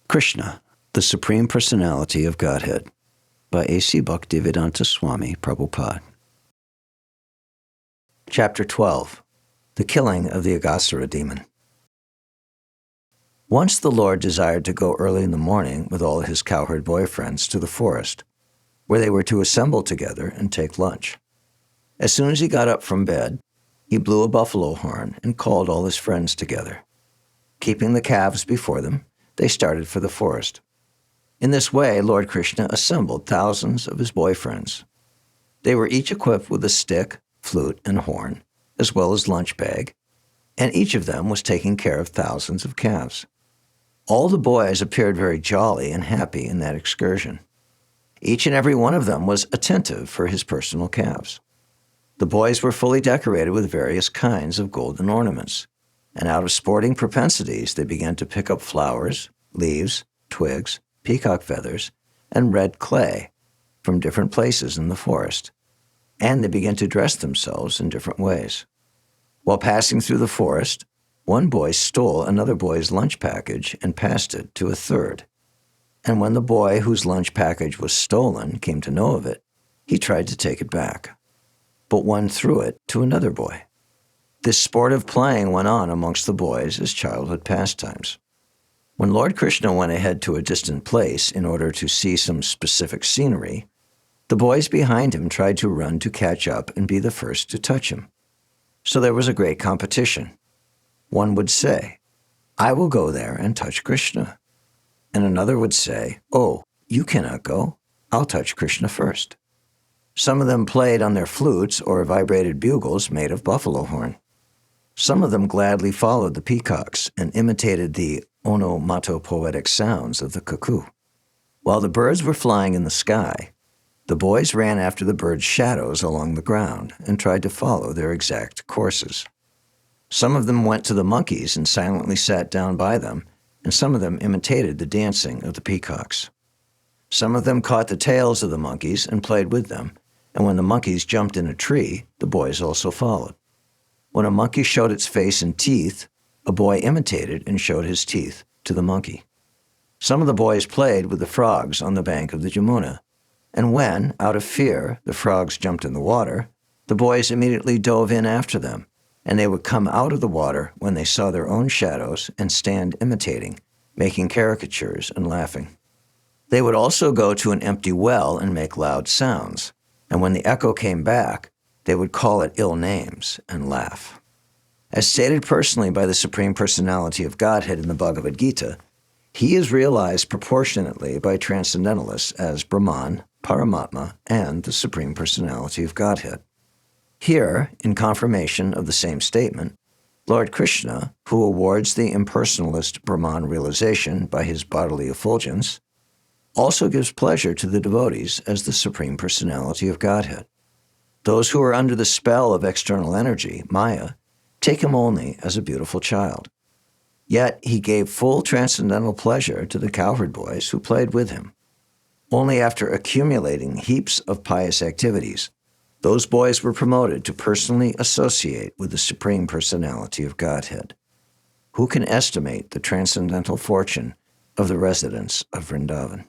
Krishna, the Supreme Personality of Godhead, by A.C. Bhaktivedanta Swami, Prabhupāda. Chapter 12. The Killing of the Aghāsura Demon. Once the Lord desired to go early in the morning with all his cowherd boyfriends to the forest, where they were to assemble together and take lunch. As soon as he got up from bed, he blew a buffalo horn and called all his friends together. Keeping the calves before them, they started for the forest. In this way, Lord Krishna assembled thousands of his boyfriends. They were each equipped with a stick, flute, and horn, as well as lunch bag, and each of them was taking care of thousands of calves. All the boys appeared very jolly and happy in that excursion. Each and every one of them was attentive for his personal calves. The boys were fully decorated with various kinds of golden ornaments, and out of sporting propensities they began to pick up flowers, leaves, twigs, peacock feathers, and red clay from different places in the forest, and they began to dress themselves in different ways. While passing through the forest, one boy stole another boy's lunch package and passed it to a third. And when the boy whose lunch package was stolen came to know of it, he tried to take it back. But one threw it to another boy. This sportive playing went on amongst the boys as childhood pastimes. When Lord Krishna went ahead to a distant place in order to see some specific scenery, the boys behind him tried to run to catch up and be the first to touch him. So there was a great competition. One would say, "I will go there and touch Krishna." And another would say, "Oh, you cannot go. I'll touch Krishna first." Some of them played on their flutes or vibrated bugles made of buffalo horn. Some of them gladly followed the peacocks and imitated the onomatopoetic sounds of the cuckoo. While the birds were flying in the sky, the boys ran after the birds' shadows along the ground and tried to follow their exact courses. Some of them went to the monkeys and silently sat down by them, and some of them imitated the dancing of the peacocks. Some of them caught the tails of the monkeys and played with them, and when the monkeys jumped in a tree, the boys also followed. When a monkey showed its face and teeth, a boy imitated and showed his teeth to the monkey. Some of the boys played with the frogs on the bank of the Yamuna, and when, out of fear, the frogs jumped in the water, the boys immediately dove in after them, and they would come out of the water when they saw their own shadows and stand imitating, making caricatures and laughing. They would also go to an empty well and make loud sounds, and when the echo came back, they would call it ill names and laugh. As stated personally by the Supreme Personality of Godhead in the Bhagavad Gita, he is realized proportionately by transcendentalists as Brahman, Paramatma, and the Supreme Personality of Godhead. Here, in confirmation of the same statement, Lord Krishna, who awards the impersonalist Brahman realization by his bodily effulgence, also gives pleasure to the devotees as the Supreme Personality of Godhead. Those who are under the spell of external energy, Maya, take him only as a beautiful child. Yet he gave full transcendental pleasure to the cowherd boys who played with him. Only after accumulating heaps of pious activities, those boys were promoted to personally associate with the Supreme Personality of Godhead. Who can estimate the transcendental fortune of the residents of Vrindavan?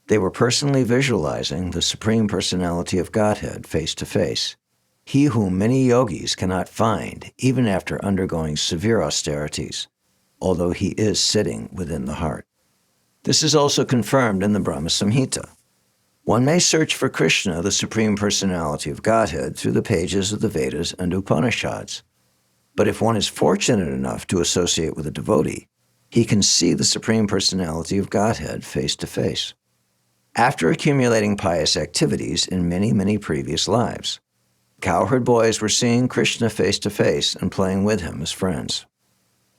They were personally visualizing the Supreme Personality of Godhead face to face, he whom many yogis cannot find even after undergoing severe austerities, although he is sitting within the heart. This is also confirmed in the Brahma Samhita. One may search for Krishna, the Supreme Personality of Godhead, through the pages of the Vedas and Upanishads. But if one is fortunate enough to associate with a devotee, he can see the Supreme Personality of Godhead face to face. After accumulating pious activities in many, many previous lives, cowherd boys were seeing Krishna face to face and playing with him as friends.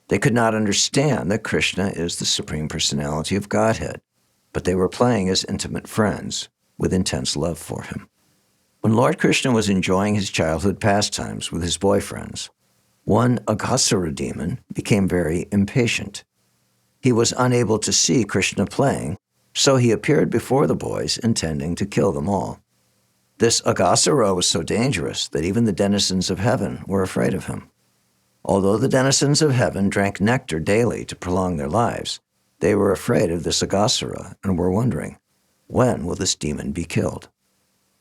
They could not understand that Krishna is the Supreme Personality of Godhead, but they were playing as intimate friends with intense love for him. When Lord Krishna was enjoying his childhood pastimes with his boyfriends, one Aghāsura demon became very impatient. He was unable to see Krishna playing, so he appeared before the boys intending to kill them all. This Aghāsura was so dangerous that even the denizens of heaven were afraid of him. Although the denizens of heaven drank nectar daily to prolong their lives, They were afraid of this Aghāsura and were wondering, when will this demon be killed?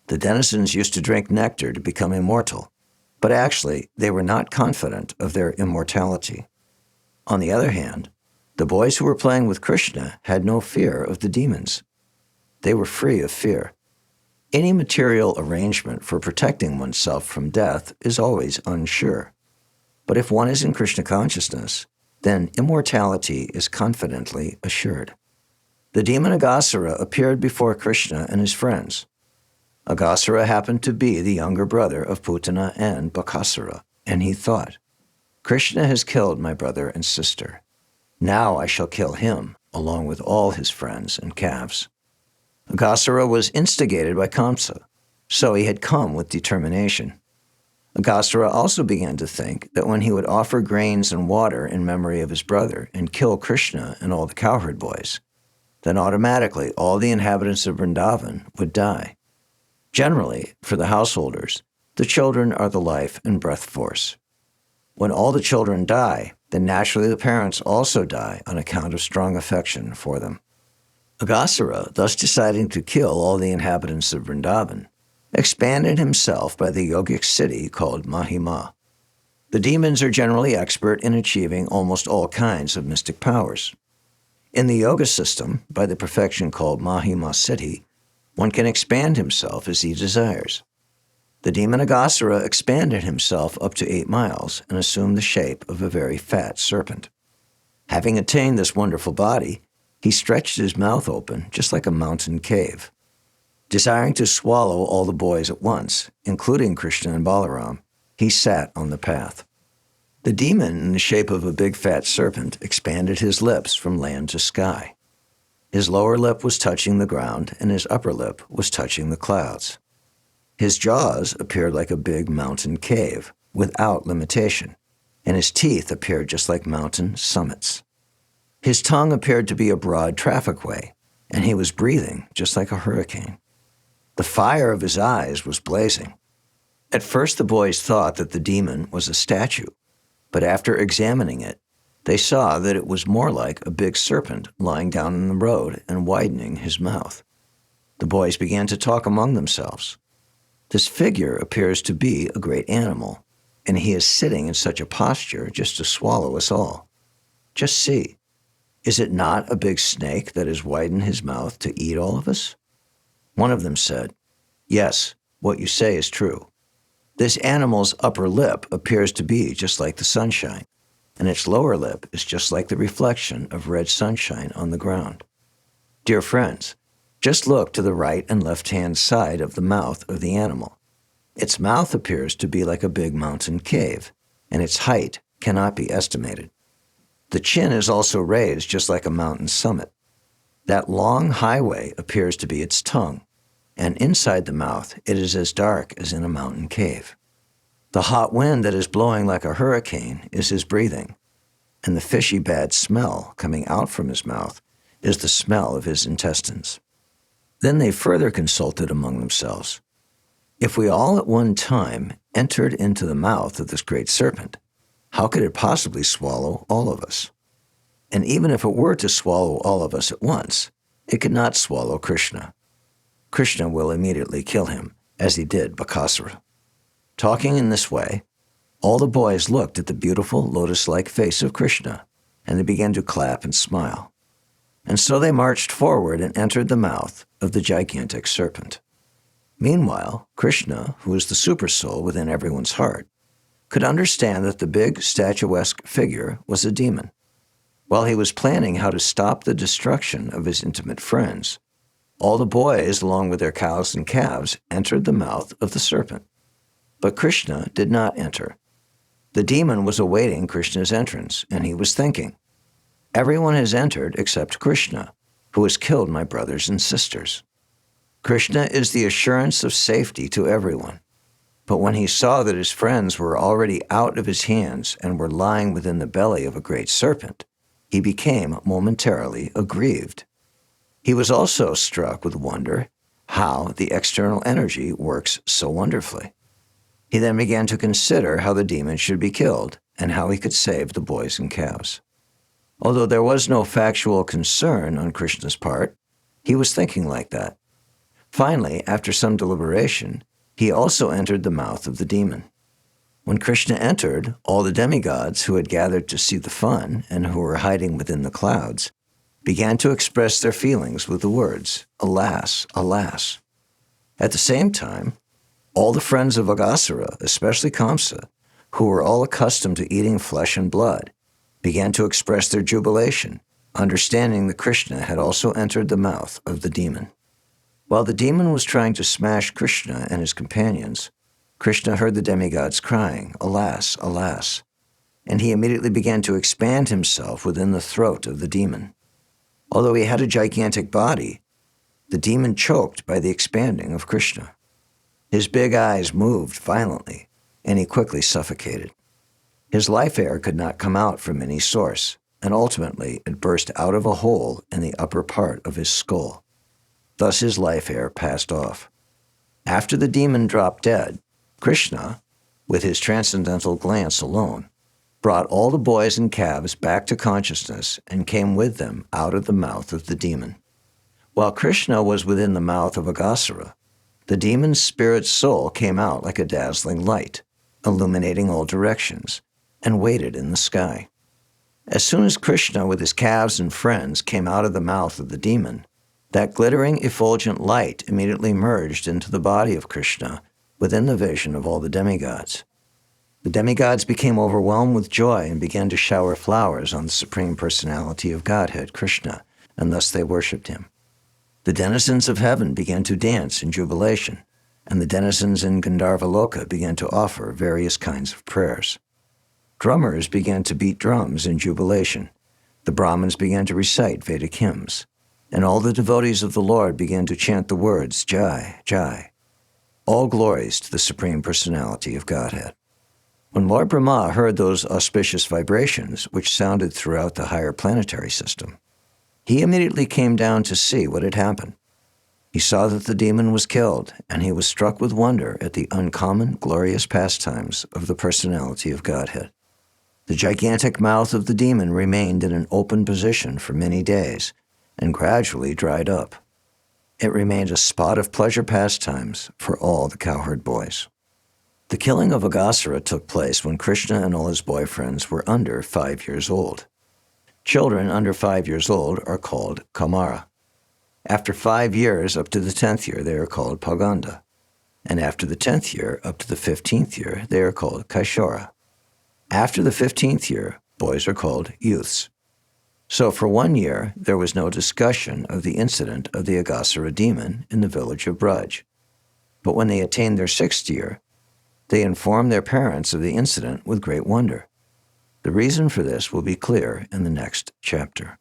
The denizens used to drink nectar to become immortal, but actually they were not confident of their immortality. On the other hand, the boys who were playing with Krishna had no fear of the demons. They were free of fear. Any material arrangement for protecting oneself from death is always unsure. But if one is in Krishna consciousness, then immortality is confidently assured. The demon Aghāsura appeared before Krishna and his friends. Aghāsura happened to be the younger brother of Putana and Bakasura, and he thought, "Krishna has killed my brother and sister. Now I shall kill him, along with all his friends and calves." Aghāsura was instigated by Kamsa, so he had come with determination. Aghāsura also began to think that when he would offer grains and water in memory of his brother and kill Krishna and all the cowherd boys, then automatically all the inhabitants of Vrindavan would die. Generally, for the householders, the children are the life and breath force. When all the children die, then naturally the parents also die on account of strong affection for them. Aghāsura, thus deciding to kill all the inhabitants of Vrindavan, expanded himself by the yogic city called Mahima. The demons are generally expert in achieving almost all kinds of mystic powers. In the yoga system, by the perfection called Mahima Siddhi, one can expand himself as he desires. The demon Aghāsura expanded himself up to 8 miles and assumed the shape of a very fat serpent. Having attained this wonderful body, he stretched his mouth open just like a mountain cave. Desiring to swallow all the boys at once, including Krishna and Balaram, he sat on the path. The demon, in the shape of a big fat serpent, expanded his lips from land to sky. His lower lip was touching the ground, and his upper lip was touching the clouds. His jaws appeared like a big mountain cave, without limitation, and his teeth appeared just like mountain summits. His tongue appeared to be a broad traffic way, and he was breathing just like a hurricane. The fire of his eyes was blazing. At first the boys thought that the demon was a statue, but after examining it, they saw that it was more like a big serpent lying down in the road and widening his mouth. The boys began to talk among themselves. This figure appears to be a great animal, and he is sitting in such a posture just to swallow us all. Just see, is it not a big snake that has widened his mouth to eat all of us? One of them said, "Yes, what you say is true. This animal's upper lip appears to be just like the sunshine, and its lower lip is just like the reflection of red sunshine on the ground. Dear friends, just look to the right and left-hand side of the mouth of the animal. Its mouth appears to be like a big mountain cave, and its height cannot be estimated. The chin is also raised just like a mountain summit. That long highway appears to be its tongue, and inside the mouth it is as dark as in a mountain cave. The hot wind that is blowing like a hurricane is his breathing, and the fishy bad smell coming out from his mouth is the smell of his intestines." Then they further consulted among themselves. If we all at one time entered into the mouth of this great serpent, how could it possibly swallow all of us? And even if it were to swallow all of us at once, it could not swallow Krishna. Krishna will immediately kill him, as he did Bakasura. Talking in this way, all the boys looked at the beautiful lotus-like face of Krishna, and they began to clap and smile. And so they marched forward and entered the mouth of the gigantic serpent. Meanwhile, Krishna, who is the supersoul within everyone's heart, could understand that the big statuesque figure was a demon. While he was planning how to stop the destruction of his intimate friends, all the boys, along with their cows and calves, entered the mouth of the serpent. But Krishna did not enter. The demon was awaiting Krishna's entrance, and he was thinking, "Everyone has entered except Krishna, who has killed my brothers and sisters. Krishna is the assurance of safety to everyone." But when he saw that his friends were already out of his hands and were lying within the belly of a great serpent, he became momentarily aggrieved. He was also struck with wonder how the external energy works so wonderfully. He then began to consider how the demon should be killed and how he could save the boys and calves. Although there was no factual concern on Krishna's part, he was thinking like that. Finally, after some deliberation, he also entered the mouth of the demon. When Krishna entered, all the demigods who had gathered to see the fun and who were hiding within the clouds began to express their feelings with the words, "Alas, alas." At the same time, all the friends of Aghāsura, especially Kamsa, who were all accustomed to eating flesh and blood, began to express their jubilation, understanding that Krishna had also entered the mouth of the demon. While the demon was trying to smash Krishna and his companions, Krishna heard the demigods crying, "Alas, alas," and he immediately began to expand himself within the throat of the demon. Although he had a gigantic body, the demon choked by the expanding of Krishna. His big eyes moved violently, and he quickly suffocated. His life air could not come out from any source, and ultimately it burst out of a hole in the upper part of his skull. Thus his life air passed off. After the demon dropped dead, Krishna, with his transcendental glance alone, brought all the boys and calves back to consciousness and came with them out of the mouth of the demon. While Krishna was within the mouth of Aghāsura, the demon's spirit soul came out like a dazzling light, illuminating all directions, and waited in the sky. As soon as Krishna with his calves and friends came out of the mouth of the demon, that glittering effulgent light immediately merged into the body of Krishna within the vision of all the demigods. The demigods became overwhelmed with joy and began to shower flowers on the Supreme Personality of Godhead, Krishna, and thus they worshipped him. The denizens of heaven began to dance in jubilation, and the denizens in Gandharva-loka began to offer various kinds of prayers. Drummers began to beat drums in jubilation. The Brahmins began to recite Vedic hymns, and all the devotees of the Lord began to chant the words, Jai, Jai. All glories to the Supreme Personality of Godhead. When Lord Brahma heard those auspicious vibrations, which sounded throughout the higher planetary system, he immediately came down to see what had happened. He saw that the demon was killed, and he was struck with wonder at the uncommon, glorious pastimes of the Personality of Godhead. The gigantic mouth of the demon remained in an open position for many days, and gradually dried up. It remained a spot of pleasure pastimes for all the cowherd boys. The killing of Aghāsura took place when Krishna and all his boyfriends were under 5 years old. Children under 5 years old are called Kamara. After 5 years up to the 10th year, they are called Paganda. And after the 10th year up to the 15th year, they are called Kaishora. After the 15th year, boys are called youths. So for 1 year, there was no discussion of the incident of the Aghāsura demon in the village of Braj. But when they attained their 6th year, they informed their parents of the incident with great wonder. The reason for this will be clear in the next chapter.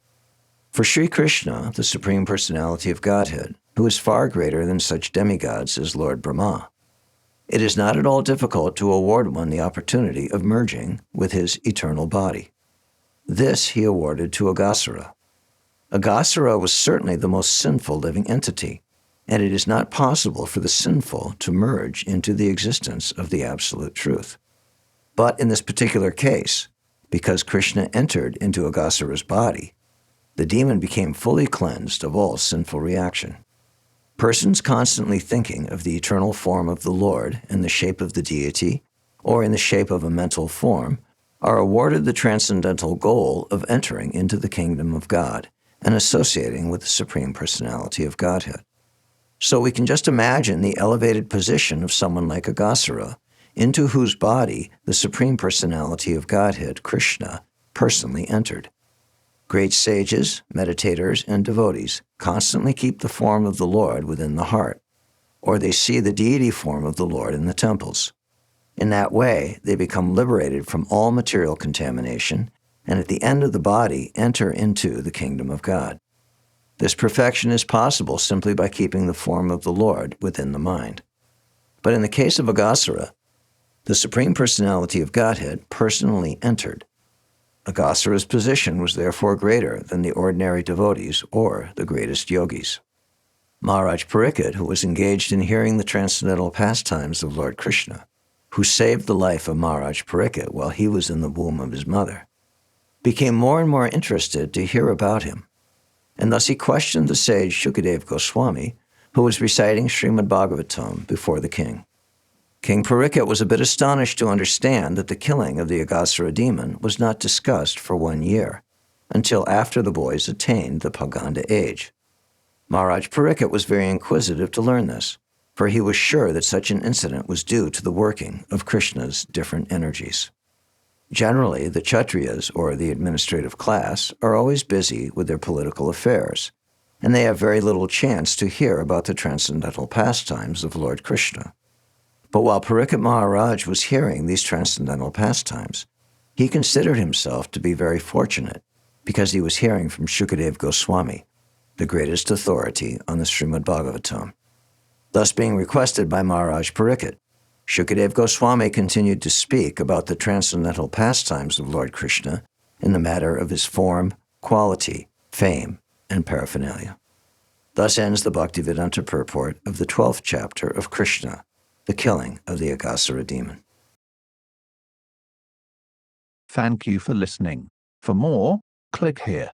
For Sri Krishna, the Supreme Personality of Godhead, who is far greater than such demigods as Lord Brahma, it is not at all difficult to award one the opportunity of merging with his eternal body. This he awarded to Aghāsura. Aghāsura was certainly the most sinful living entity, and it is not possible for the sinful to merge into the existence of the Absolute Truth. But in this particular case, because Krishna entered into Aghāsura's body, the demon became fully cleansed of all sinful reaction. Persons constantly thinking of the eternal form of the Lord in the shape of the deity or in the shape of a mental form are awarded the transcendental goal of entering into the kingdom of God and associating with the Supreme Personality of Godhead. So we can just imagine the elevated position of someone like Aghāsura, into whose body the Supreme Personality of Godhead, Krishna, personally entered. Great sages, meditators, and devotees constantly keep the form of the Lord within the heart, or they see the deity form of the Lord in the temples. In that way, they become liberated from all material contamination, and at the end of the body enter into the kingdom of God. This perfection is possible simply by keeping the form of the Lord within the mind. But in the case of Aghāsura, the Supreme Personality of Godhead personally entered. Aghāsura's position was therefore greater than the ordinary devotees or the greatest yogis. Maharaj Pariksit, who was engaged in hearing the transcendental pastimes of Lord Krishna, who saved the life of Maharaj Pariksit while he was in the womb of his mother, became more and more interested to hear about him. And thus he questioned the sage Shukadeva Goswami, who was reciting Śrīmad-Bhāgavatam before the king. King Parikshit was a bit astonished to understand that the killing of the Aghāsura demon was not discussed for 1 year, until after the boys attained the Paganda age. Maharaj Parikshit was very inquisitive to learn this, for he was sure that such an incident was due to the working of Krishna's different energies. Generally, the Kshatriyas, or the administrative class, are always busy with their political affairs, and they have very little chance to hear about the transcendental pastimes of Lord Krishna. But while Parikshit Maharaj was hearing these transcendental pastimes, he considered himself to be very fortunate because he was hearing from Shukadeva Goswami, the greatest authority on the Śrīmad-Bhāgavatam. Thus being requested by Maharaj Parikshit, Shukadeva Goswami continued to speak about the transcendental pastimes of Lord Krishna in the matter of his form, quality, fame, and paraphernalia. Thus ends the Bhaktivedanta purport of the 12th chapter of Kṛṣṇa, the killing of the Aghāsura demon. Thank you for listening. For more, click here.